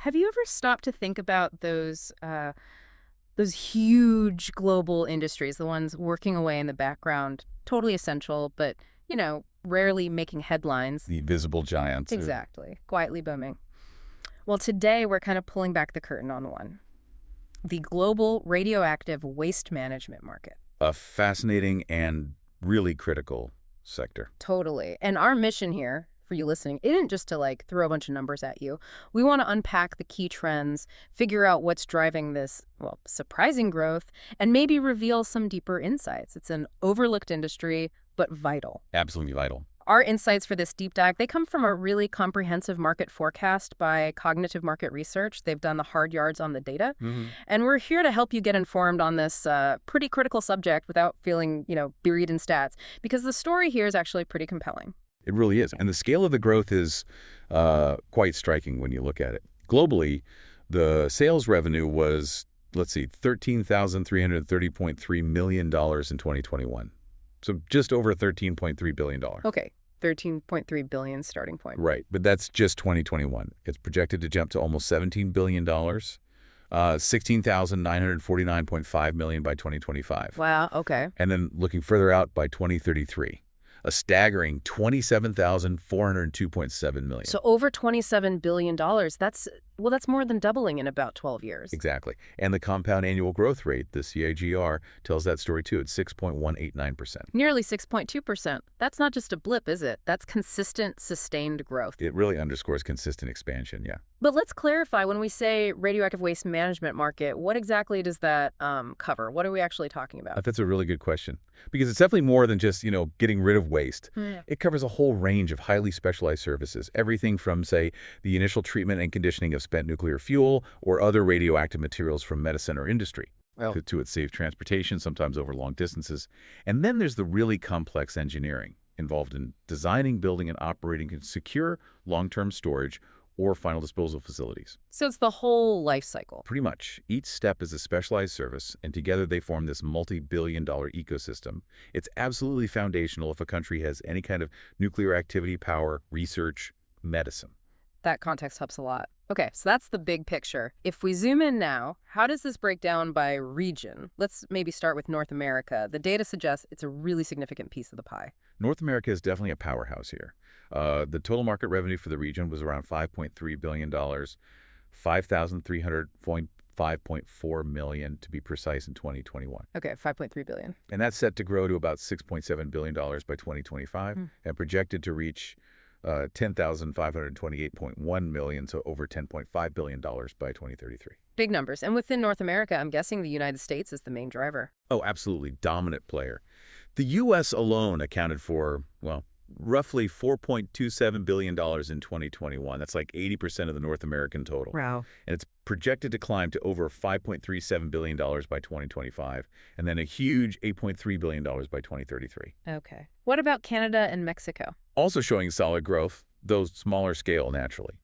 Have you ever stopped to think about those huge global industries, the ones working away in the background, totally essential, but, rarely making headlines? The visible giants. Exactly. Quietly booming. Well, today we're kind of pulling back the curtain on one. The global radioactive waste management market. A fascinating and really critical sector. Totally. And our mission here, for you listening, isn't just to throw a bunch of numbers at you. We want to unpack the key trends, figure out what's driving this, well, surprising growth, and maybe reveal some deeper insights. It's an overlooked industry, but vital. Absolutely vital. Our insights for this deep dive, they come from a really comprehensive market forecast by Cognitive Market Research. They've done the hard yards on the data. And we're here to help you get informed on this pretty critical subject without feeling, buried in stats, because the story here is actually pretty compelling. It really is. And the scale of the growth is quite striking when you look at it. Globally, the sales revenue was, $13,330.3 million in 2021. So just over $13.3 billion. Okay, $13.3 billion starting point. Right, but that's just 2021. It's projected to jump to almost $17 billion, $16,949.5 million by 2025. Wow, okay. And then looking further out by 2033, a staggering $27,402.7 million. So over $27 billion, that's more than doubling in about 12 years. Exactly. And the compound annual growth rate, the CAGR, tells that story too. It's 6.189%. Nearly 6.2%. That's not just a blip, is it? That's consistent, sustained growth. It really underscores consistent expansion, yeah. But let's clarify, when we say radioactive waste management market, what exactly does that cover? What are we actually talking about? That's a really good question. Because it's definitely more than just, getting rid of waste. Yeah. It covers a whole range of highly specialized services. Everything from, say, the initial treatment and conditioning of spent nuclear fuel or other radioactive materials from medicine or industry, to its safe transportation, sometimes over long distances. And then there's the really complex engineering involved in designing, building, and operating secure long-term storage or final disposal facilities. So it's the whole life cycle. Pretty much. Each step is a specialized service, and together they form this multi-billion-dollar ecosystem. It's absolutely foundational if a country has any kind of nuclear activity, power, research, medicine. That context helps a lot. Okay, so that's the big picture. If we zoom in now, how does this break down by region? Let's maybe start with North America. The data suggests it's a really significant piece of the pie. North America is definitely a powerhouse here. The total market revenue for the region was around $5.3 billion, $5,305.4 million to be precise in 2021. Okay, $5.3 billion. And that's set to grow to about $6.7 billion by 2025 and projected to reach $10,528.1 million, so over $10.5 billion by 2033. Big numbers. And within North America, I'm guessing the United States is the main driver. Oh, absolutely. Dominant player. The U.S. alone accounted for, roughly $4.27 billion in 2021. That's like 80% of the North American total. Wow. And it's projected to climb to over $5.37 billion by 2025, and then a huge $8.3 billion by 2033. Okay. What about Canada and Mexico? Also showing solid growth, though smaller scale naturally.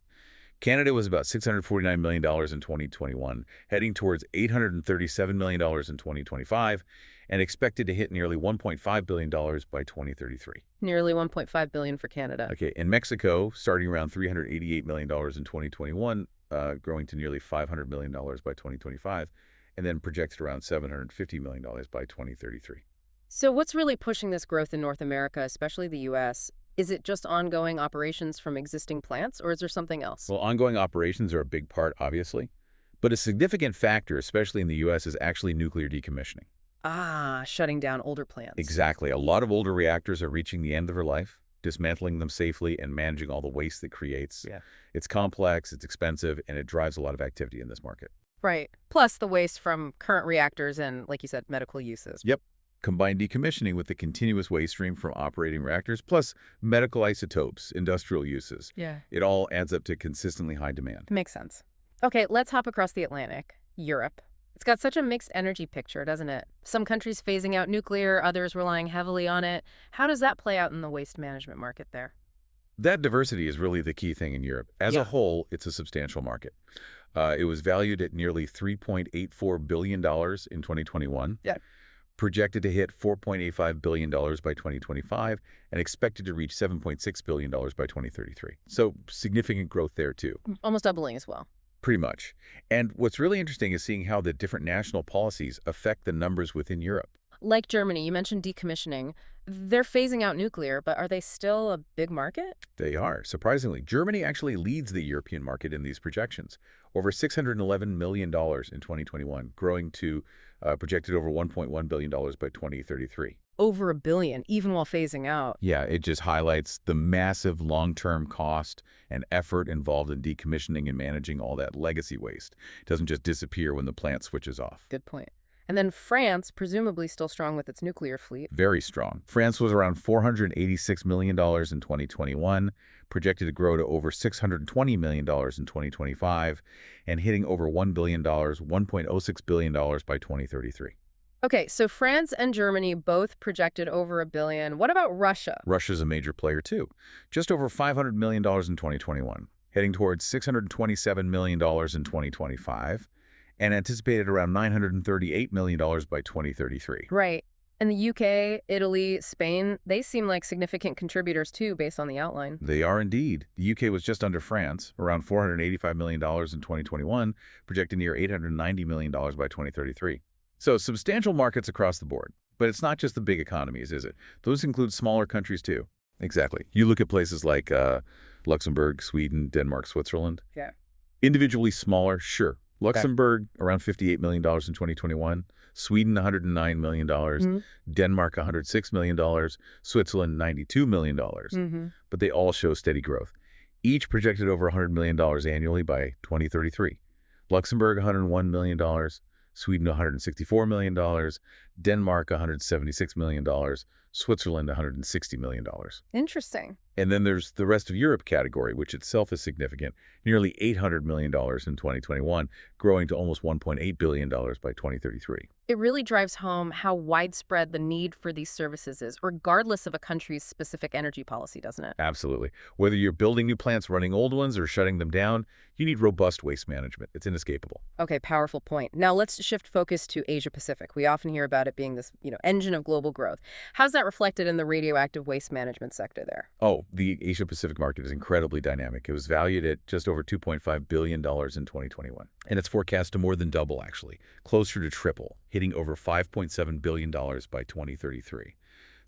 Canada was about $649 million in 2021, heading towards $837 million in 2025, and expected to hit nearly $1.5 billion by 2033. Nearly $1.5 billion for Canada. Okay, in Mexico, starting around $388 million in 2021, growing to nearly $500 million by 2025, and then projected around $750 million by 2033. So what's really pushing this growth in North America, especially the U.S.? Is it just ongoing operations from existing plants, or is there something else? Well, ongoing operations are a big part, obviously. But a significant factor, especially in the U.S., is actually nuclear decommissioning. Ah, shutting down older plants. Exactly. A lot of older reactors are reaching the end of their life, dismantling them safely and managing all the waste that creates. Yeah. It's complex, it's expensive, and it drives a lot of activity in this market. Right. Plus the waste from current reactors and, like you said, medical uses. Yep. Combine decommissioning with the continuous waste stream from operating reactors, plus medical isotopes, industrial uses. Yeah. It all adds up to consistently high demand. Makes sense. Okay, let's hop across the Atlantic. Europe. It's got such a mixed energy picture, doesn't it? Some countries phasing out nuclear, others relying heavily on it. How does that play out in the waste management market there? That diversity is really the key thing in Europe. As a whole, it's a substantial market. It was valued at nearly $3.84 billion in 2021. Yeah. Projected to hit $4.85 billion by 2025, and expected to reach $7.6 billion by 2033. So significant growth there, too. Almost doubling as well. Pretty much. And what's really interesting is seeing how the different national policies affect the numbers within Europe. Like Germany, you mentioned decommissioning. They're phasing out nuclear, but are they still a big market? They are. Surprisingly, Germany actually leads the European market in these projections. Over $611 million in 2021, growing to projected over $1.1 billion by 2033. Over $1 billion, even while phasing out. Yeah, it just highlights the massive long-term cost and effort involved in decommissioning and managing all that legacy waste. It doesn't just disappear when the plant switches off. Good point. And then France, presumably still strong with its nuclear fleet. Very strong. France was around $486 million in 2021, projected to grow to over $620 million in 2025, and hitting over $1 billion, $1.06 billion by 2033. Okay, so France and Germany both projected over $1 billion. What about Russia? Russia's a major player, too. Just over $500 million in 2021, heading towards $627 million in 2025, and anticipated around $938 million by 2033. Right. And the UK, Italy, Spain, they seem like significant contributors too, based on the outline. They are indeed. The UK was just under France, around $485 million in 2021, projected near $890 million by 2033. So substantial markets across the board. But it's not just the big economies, is it? Those include smaller countries too. Exactly. You look at places like Luxembourg, Sweden, Denmark, Switzerland. Yeah. Individually smaller, sure. Luxembourg, around $58 million in 2021. Sweden, $109 million. Denmark, $106 million. Switzerland, $92 million. But they all show steady growth. Each projected over $100 million annually by 2033. Luxembourg, $101 million. Sweden, $164 million. Denmark, $176 million. Switzerland, $160 million. Interesting. And then there's the rest of Europe category, which itself is significant, nearly $800 million in 2021, growing to almost $1.8 billion by 2033. It really drives home how widespread the need for these services is, regardless of a country's specific energy policy, doesn't it? Absolutely. Whether you're building new plants, running old ones, or shutting them down, you need robust waste management. It's inescapable. Okay, powerful point. Now let's shift focus to Asia Pacific. We often hear about it being this, engine of global growth. How's that reflected in the radioactive waste management sector there? Oh, the Asia Pacific market is incredibly dynamic. It was valued at just over $2.5 billion in 2021. And it's forecast to more than double, actually, closer to triple, hitting over $5.7 billion by 2033.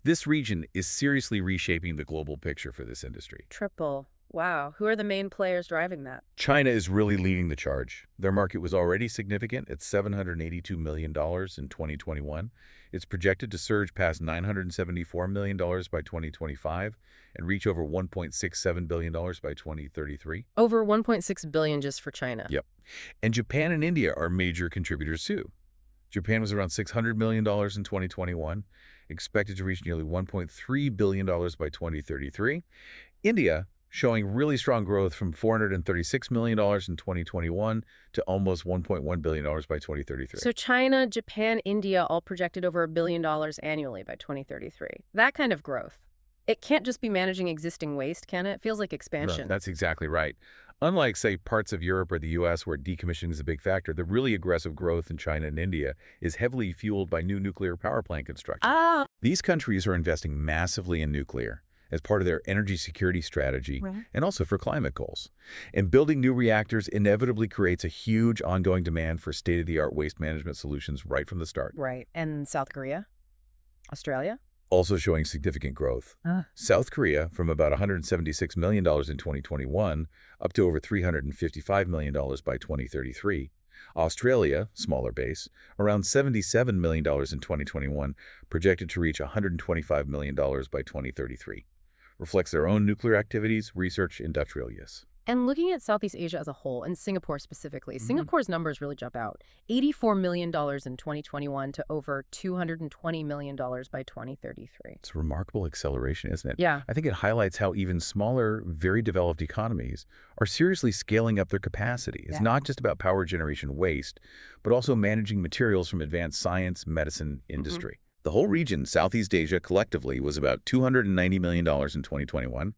This region is seriously reshaping the global picture for this industry. Triple. Wow. Who are the main players driving that? China is really leading the charge. Their market was already significant at $782 million in 2021. It's projected to surge past $974 million by 2025 and reach over $1.67 billion by 2033. Over $1.6 billion just for China. Yep. And Japan and India are major contributors too. Japan was around $600 million in 2021, expected to reach nearly $1.3 billion by 2033. India showing really strong growth from $436 million in 2021 to almost $1.1 billion by 2033. So China, Japan, India all projected over $1 billion annually by 2033. That kind of growth. It can't just be managing existing waste, can it? It feels like expansion. That's exactly right. Unlike, say, parts of Europe or the U.S. where decommissioning is a big factor, the really aggressive growth in China and India is heavily fueled by new nuclear power plant construction. These countries are investing massively in nuclear as part of their energy security strategy and also for climate goals. And building new reactors inevitably creates a huge ongoing demand for state-of-the-art waste management solutions right from the start. Right. And South Korea? Australia? Also showing significant growth. South Korea from about $176 million in 2021 up to over $355 million by 2033. Australia, smaller base, around $77 million in 2021, projected to reach $125 million by 2033. Reflects their own nuclear activities, research, industrial use. And looking at Southeast Asia as a whole, and Singapore specifically, Singapore's numbers really jump out. $84 million in 2021 to over $220 million by 2033. It's a remarkable acceleration, isn't it? Yeah. I think it highlights how even smaller, very developed economies are seriously scaling up their capacity. It's not just about power generation waste, but also managing materials from advanced science, medicine, industry. The whole region, Southeast Asia, collectively was about $290 million in 2021.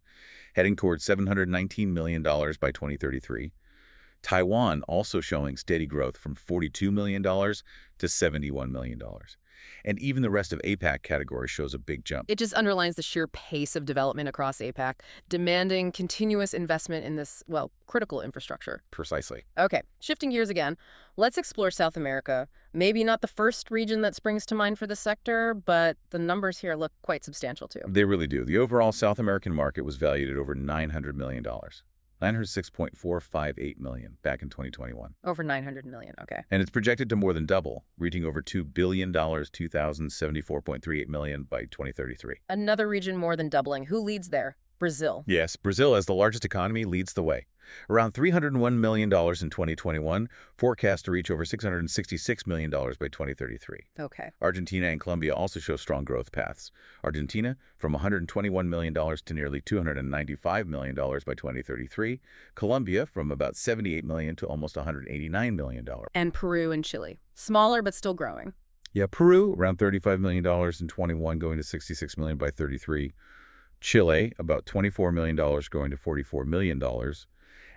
Heading towards $719 million by 2033. Taiwan also showing steady growth from $42 million to $71 million. And even the rest of APAC category shows a big jump. It just underlines the sheer pace of development across APAC, demanding continuous investment in this, well, critical infrastructure. Precisely. Okay, shifting gears again, let's explore South America. Maybe not the first region that springs to mind for the sector, but the numbers here look quite substantial too. They really do. The overall South American market was valued at over $900 million. 906.458 million back in 2021. Over 900 million, okay. And it's projected to more than double, reaching over $2 billion, 2,074.38 million by 2033. Another region more than doubling. Who leads there? Brazil. Yes, Brazil, as the largest economy, leads the way. Around $301 million in 2021, forecast to reach over $666 million by 2033. Okay. Argentina and Colombia also show strong growth paths. Argentina from $121 million to nearly $295 million by 2033. Colombia from about $78 million to almost $189 million. And Peru and Chile. Smaller but still growing. Yeah, Peru around $35 million in 21, going to $66 million by 33. Chile, about $24 million going to $44 million.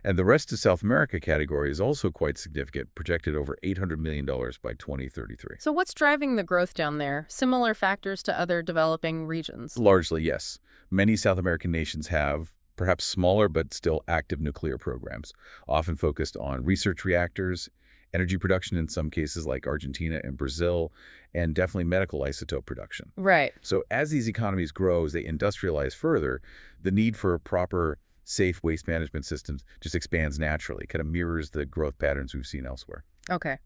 And the rest of South America category is also quite significant, projected over $800 million by 2033. So what's driving the growth down there? Similar factors to other developing regions? Largely, yes. Many South American nations have perhaps smaller but still active nuclear programs, often focused on research reactors, energy production in some cases like Argentina and Brazil, and definitely medical isotope production. Right. So as these economies grow, as they industrialize further, the need for proper, safe waste management systems just expands naturally, kind of mirrors the growth patterns we've seen elsewhere. Okay.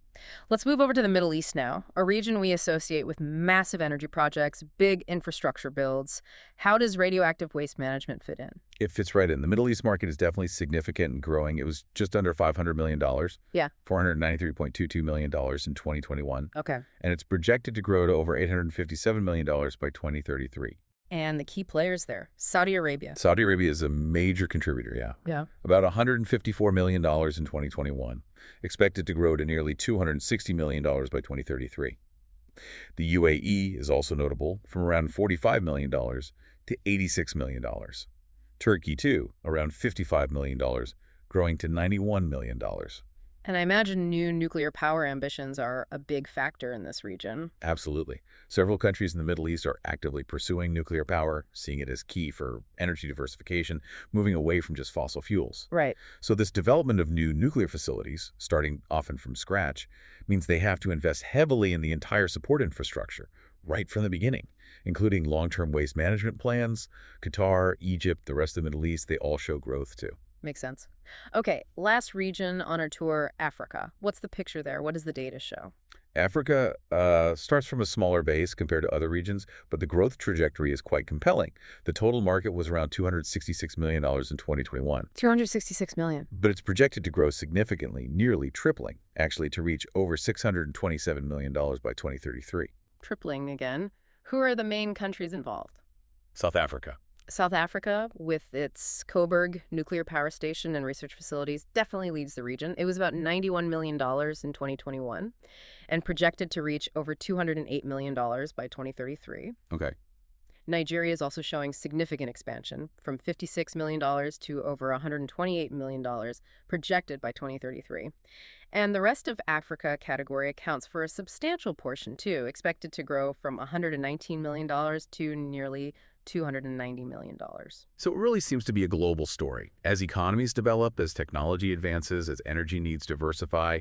Let's move over to the Middle East now, a region we associate with massive energy projects, big infrastructure builds. How does radioactive waste management fit in? It fits right in. The Middle East market is definitely significant and growing. It was just under $500 million. Yeah. $493.22 million in 2021. Okay. And it's projected to grow to over $857 million by 2033. And the key players there, Saudi Arabia. Saudi Arabia is a major contributor, yeah. Yeah. About $154 million in 2021, expected to grow to nearly $260 million by 2033. The UAE is also notable, from around $45 million to $86 million. Turkey, too, around $55 million, growing to $91 million. And I imagine new nuclear power ambitions are a big factor in this region. Absolutely. Several countries in the Middle East are actively pursuing nuclear power, seeing it as key for energy diversification, moving away from just fossil fuels. Right. So this development of new nuclear facilities, starting often from scratch, means they have to invest heavily in the entire support infrastructure right from the beginning, including long-term waste management plans. Qatar, Egypt, the rest of the Middle East, they all show growth too. Makes sense. Okay, last region on our tour, Africa. What's the picture there? What does the data show? Africa starts from a smaller base compared to other regions, but the growth trajectory is quite compelling. The total market was around $266 million in 2021. 266 million. But it's projected to grow significantly, nearly tripling, actually, to reach over $627 million by 2033. Tripling again. Who are the main countries involved? South Africa. South Africa, with its Coburg nuclear power station and research facilities, definitely leads the region. It was about $91 million in 2021 and projected to reach over $208 million by 2033. Okay. Nigeria is also showing significant expansion, from $56 million to over $128 million projected by 2033. And the rest of Africa category accounts for a substantial portion, too, expected to grow from $119 million to nearly $290 million. So it really seems to be a global story. As economies develop, as technology advances, as energy needs diversify,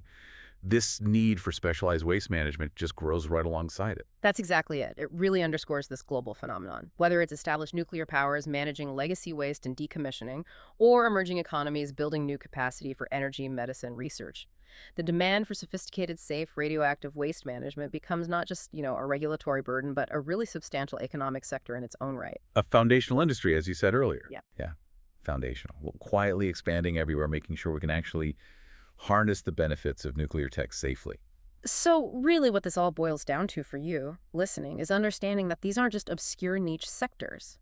this need for specialized waste management just grows right alongside it. That's exactly it. It really underscores this global phenomenon. Whether it's established nuclear powers managing legacy waste and decommissioning, or emerging economies building new capacity for energy, medicine, research, the demand for sophisticated, safe, radioactive waste management becomes not just, a regulatory burden, but a really substantial economic sector in its own right. A foundational industry, as you said earlier. Yeah. Yeah, foundational. Well, quietly expanding everywhere, making sure we can actually harness the benefits of nuclear tech safely. So really what this all boils down to for you, listening, is understanding that these aren't just obscure niche sectors.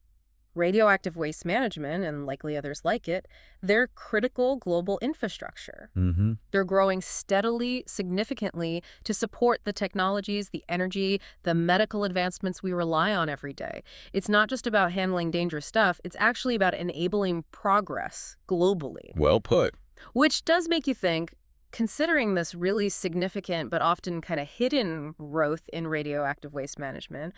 Radioactive waste management, and likely others like it, they're critical global infrastructure. Mm-hmm. They're growing steadily, significantly to support the technologies, the energy, the medical advancements we rely on every day. It's not just about handling dangerous stuff, it's actually about enabling progress globally. Well put. Which does make you think, considering this really significant but often kind of hidden growth in radioactive waste management,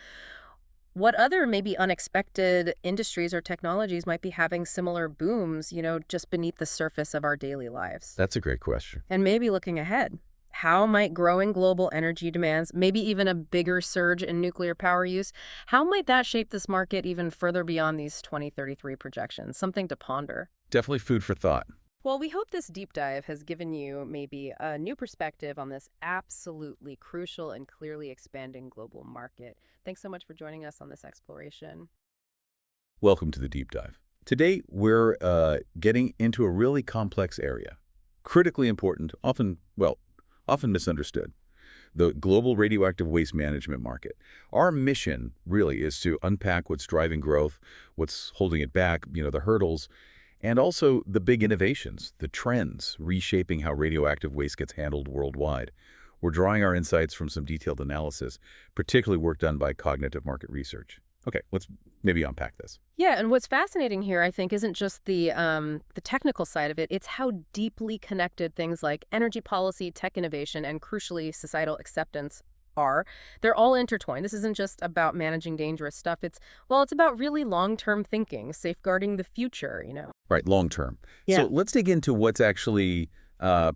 what other maybe unexpected industries or technologies might be having similar booms, just beneath the surface of our daily lives? That's a great question. And maybe looking ahead, how might growing global energy demands, maybe even a bigger surge in nuclear power use, how might that shape this market even further beyond these 2033 projections? Something to ponder. Definitely food for thought. Well, we hope this deep dive has given you maybe a new perspective on this absolutely crucial and clearly expanding global market. Thanks so much for joining us on this exploration. Welcome to the deep dive. Today, we're getting into a really complex area. Critically important, often misunderstood. The global radioactive waste management market. Our mission really is to unpack what's driving growth, what's holding it back, the hurdles, and also the big innovations, the trends reshaping how radioactive waste gets handled worldwide. We're drawing our insights from some detailed analysis, particularly work done by cognitive market research. Okay, let's maybe unpack this. Yeah, and what's fascinating here, I think, isn't just the technical side of it. It's how deeply connected things like energy policy, tech innovation, and crucially societal acceptance are. They're all intertwined. This isn't just about managing dangerous stuff. It's about really long-term thinking, safeguarding the future. Right, long-term. Yeah. So let's dig into what's actually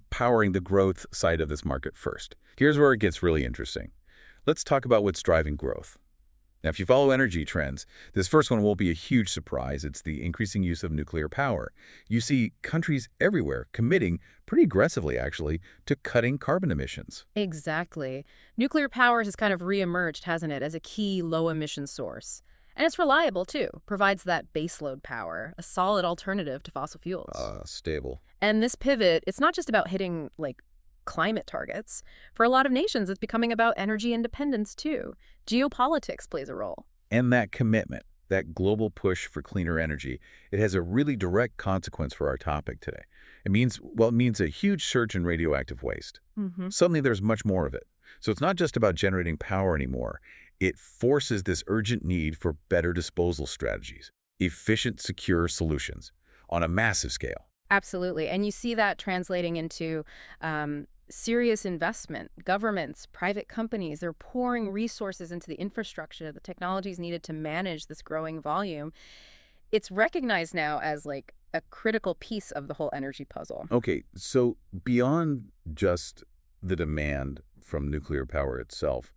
powering the growth side of this market first. Here's where it gets really interesting. Let's talk about what's driving growth. Now, if you follow energy trends, this first one won't be a huge surprise. It's the increasing use of nuclear power. You see countries everywhere committing, pretty aggressively actually, to cutting carbon emissions. Exactly. Nuclear power has kind of reemerged, hasn't it, as a key low-emission source. And it's reliable, too. Provides that baseload power, a solid alternative to fossil fuels. Stable. And this pivot, it's not just about hitting, climate targets. For a lot of nations, it's becoming about energy independence, too. Geopolitics plays a role. And that commitment, that global push for cleaner energy, it has a really direct consequence for our topic today. It means a huge surge in radioactive waste. Suddenly there's much more of it. So it's not just about generating power anymore. It forces this urgent need for better disposal strategies, efficient, secure solutions on a massive scale. Absolutely. And you see that translating into serious investment. Governments, private companies, they're pouring resources into the infrastructure, the technologies needed to manage this growing volume. It's recognized now as a critical piece of the whole energy puzzle. Okay, so beyond just the demand from nuclear power itself,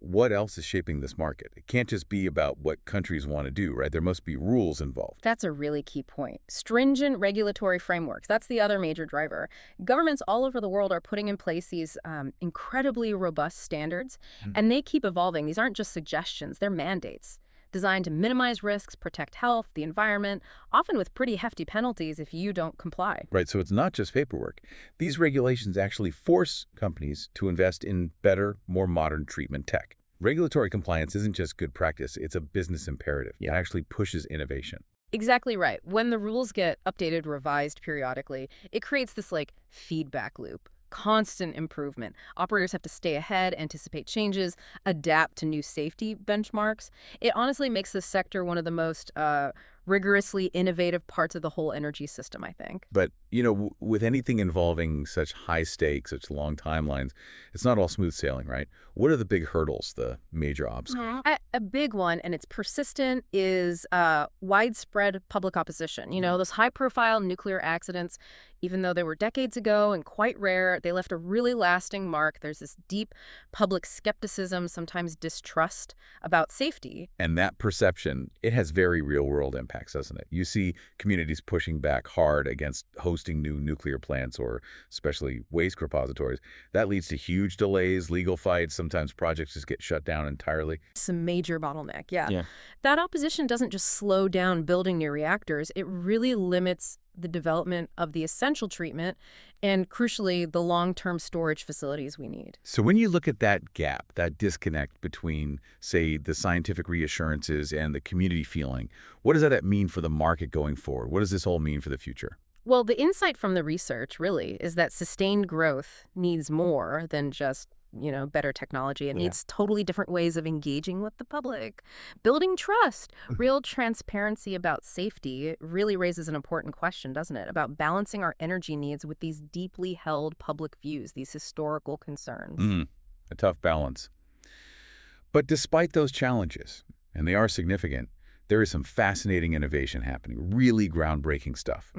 what else is shaping this market? It can't just be about what countries want to do, right? There must be rules involved. That's a really key point. Stringent regulatory frameworks. That's the other major driver. Governments all over the world are putting in place these incredibly robust standards, and they keep evolving. These aren't just suggestions, they're mandates designed to minimize risks, protect health, the environment, often with pretty hefty penalties if you don't comply. Right, so it's not just paperwork. These regulations actually force companies to invest in better, more modern treatment tech. Regulatory compliance isn't just good practice, it's a business imperative. It actually pushes innovation. Exactly right. When the rules get updated, revised periodically, it creates this feedback loop. Constant improvement. Operators have to stay ahead, anticipate changes, adapt to new safety benchmarks. It honestly makes this sector one of the most rigorously innovative parts of the whole energy system, I think. But, with anything involving such high stakes, such long timelines, it's not all smooth sailing, right? What are the big hurdles, the major obstacles? A big one, and it's persistent, is widespread public opposition. Those high-profile nuclear accidents, even though they were decades ago and quite rare, they left a really lasting mark. There's this deep public skepticism, sometimes distrust about safety. And that perception, it has very real-world impacts, doesn't it? You see communities pushing back hard against hosting new nuclear plants or especially waste repositories. That leads to huge delays, legal fights. Sometimes projects just get shut down entirely. It's a major bottleneck, yeah. That opposition doesn't just slow down building new reactors. It really limits the development of the essential treatment and, crucially, the long-term storage facilities we need. So when you look at that gap, that disconnect between, say, the scientific reassurances and the community feeling, what does that mean for the market going forward? What does this all mean for the future? Well, the insight from the research, really, is that sustained growth needs more than just better technology. It Yeah. needs totally different ways of engaging with the public, building trust. Real transparency about safety really raises an important question, doesn't it? About balancing our energy needs with these deeply held public views, these historical concerns. A tough balance. But despite those challenges, and they are significant, there is some fascinating innovation happening, really groundbreaking stuff.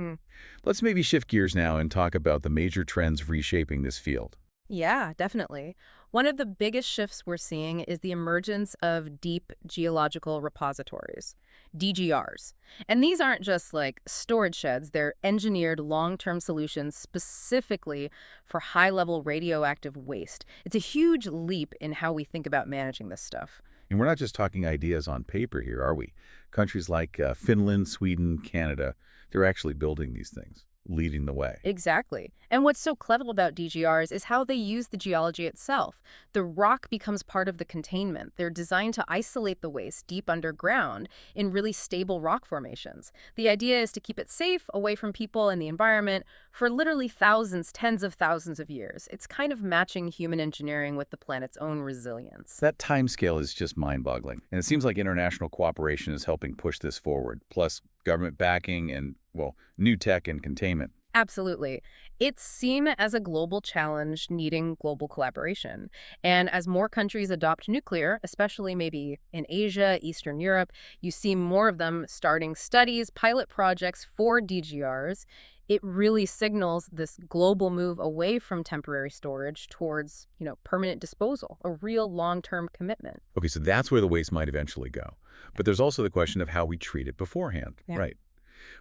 Let's maybe shift gears now and talk about the major trends reshaping this field. Yeah, definitely. One of the biggest shifts we're seeing is the emergence of deep geological repositories, DGRs. And these aren't just like storage sheds, they're engineered long-term solutions specifically for high-level radioactive waste. It's a huge leap in how we think about managing this stuff. And we're not just talking ideas on paper here, are we? Countries like Finland, Sweden, Canada, they're actually building these things, leading the way. Exactly. And what's so clever about DGRs is how they use the geology itself. The rock becomes part of the containment. They're designed to isolate the waste deep underground in really stable rock formations. The idea is to keep it safe, away from people and the environment, for literally thousands, tens of thousands of years. It's kind of matching human engineering with the planet's own resilience. That timescale is just mind-boggling. And it seems like international cooperation is helping push this forward, plus government backing and, well, new tech and containment. Absolutely. It's seen as a global challenge needing global collaboration. And as more countries adopt nuclear, especially maybe in Asia, Eastern Europe, you see more of them starting studies, pilot projects for DGRs. It really signals this global move away from temporary storage towards, permanent disposal, a real long-term commitment. Okay, so that's where the waste might eventually go. But there's also the question of how we treat it beforehand. Yeah. Right.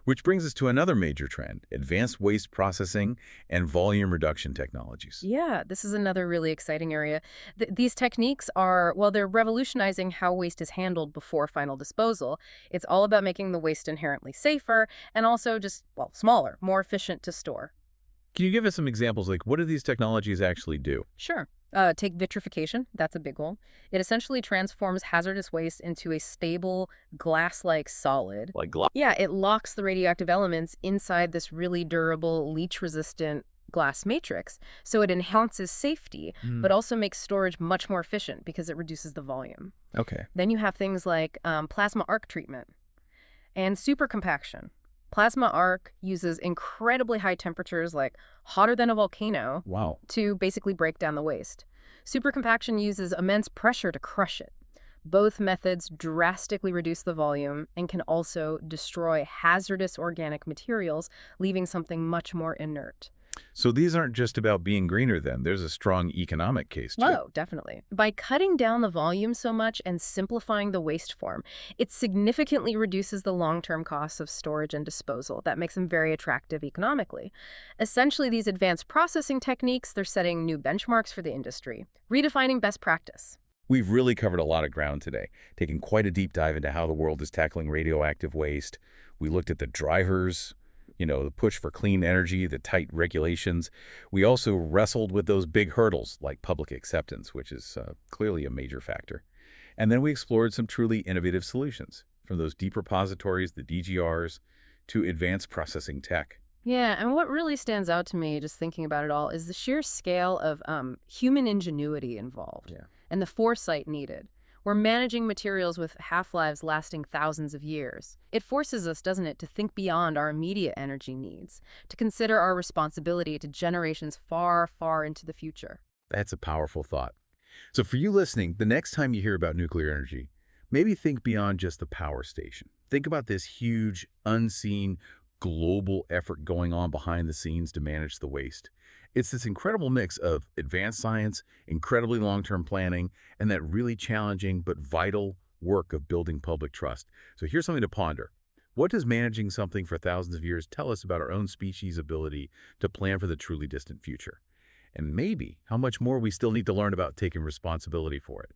Which brings us to another major trend, advanced waste processing and volume reduction technologies. Yeah, this is another really exciting area. These techniques are, well, they're revolutionizing how waste is handled before final disposal. It's all about making the waste inherently safer and also just, well, smaller, more efficient to store. Can you give us some examples, like what do these technologies actually do? Sure. Take vitrification. That's a big one. It essentially transforms hazardous waste into a stable, glass-like solid. Like glass? Yeah, it locks the radioactive elements inside this really durable, leach-resistant glass matrix. So it enhances safety, but also makes storage much more efficient because it reduces the volume. Okay. Then you have things like plasma arc treatment and supercompaction. Plasma arc uses incredibly high temperatures, like hotter than a volcano, Wow. to basically break down the waste. Supercompaction uses immense pressure to crush it. Both methods drastically reduce the volume and can also destroy hazardous organic materials, leaving something much more inert. So these aren't just about being greener then. There's a strong economic case too. Oh, definitely. By cutting down the volume so much and simplifying the waste form, it significantly reduces the long-term costs of storage and disposal. That makes them very attractive economically. Essentially, these advanced processing techniques, they're setting new benchmarks for the industry, redefining best practice. We've really covered a lot of ground today, taking quite a deep dive into how the world is tackling radioactive waste. We looked at the drivers, the push for clean energy, the tight regulations. We also wrestled with those big hurdles like public acceptance, which is clearly a major factor. And then we explored some truly innovative solutions, from those deep repositories, the DGRs, to advanced processing tech. Yeah, and what really stands out to me, just thinking about it all, is the sheer scale of human ingenuity involved and the foresight needed. We're managing materials with half-lives lasting thousands of years. It forces us, doesn't it, to think beyond our immediate energy needs, to consider our responsibility to generations far, far into the future. That's a powerful thought. So for you listening, the next time you hear about nuclear energy, maybe think beyond just the power station. Think about this huge, unseen, global effort going on behind the scenes to manage the waste. It's this incredible mix of advanced science, incredibly long-term planning, and that really challenging but vital work of building public trust. So here's something to ponder. What does managing something for thousands of years tell us about our own species' ability to plan for the truly distant future? And maybe how much more we still need to learn about taking responsibility for it.